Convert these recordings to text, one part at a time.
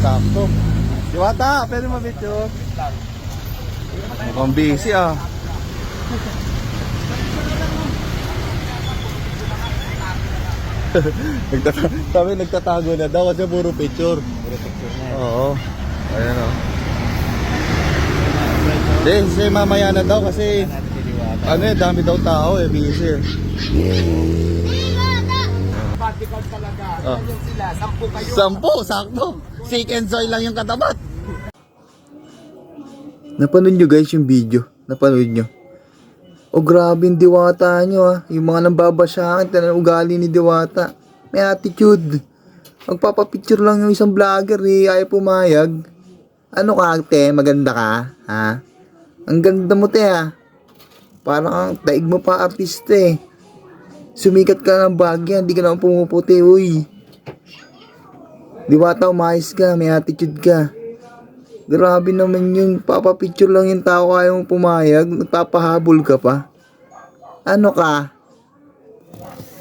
sakto. Diwata, pwede mabityo. Mukhang busy ah. Sabi nagtatago na daw kasi puro picture. Puro picture na. Oo. Ayan o. Kasi mamaya na daw kasi ano eh, dami daw tao eh, busy eh. Bodyguard talaga. Oh. Ganyan sila. 10 kayo. 10, sakto. Shake and soy lang yung katapat. Napanood nyo guys yung video? Napanood nyo? O grabe yung Diwata nyo ah. Yung mga nambabasyahan, tanang ugali ni Diwata. May attitude. Magpapapicture lang yung isang vlogger eh, ayaw pumayag. Ano ka ate? Maganda ka? Ha? Ang ganda mo te ha. Parang daig mo pa artista eh. Sumikat ka ng bagya, hindi ka naman pumuputi, uy. Diwata, umayos ka, may attitude ka. Grabe naman yun, papapicture lang yung tao, ayaw mong pumayag, nagpapahabol ka pa. Ano ka?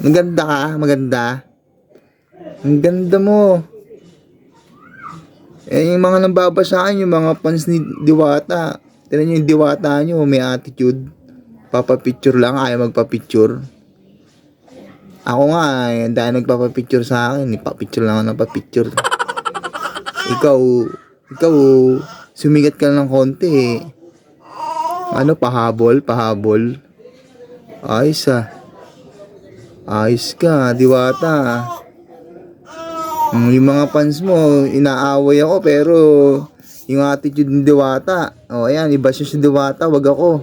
Maganda ka? Maganda? Ang ganda mo. Eh, yung mga nambabasaan, yung mga fans ni Diwata, tinan nyo yung Diwata nyo, may attitude. Papapicture lang, ayaw magpapicture. Ako nga, dahil nagpapapicture sa akin, ipapicture lang ako ng papicture. Ikaw, sumigat ka lang ng konti eh. Ano, pahabol? Ayos ah. Ayos ka, Diwata. Yung mga fans mo, inaaway ako, pero yung attitude ng Diwata, ayan, iba siya si Diwata, wag ako.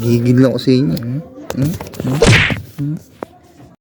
Gigil lang ko sa inyo.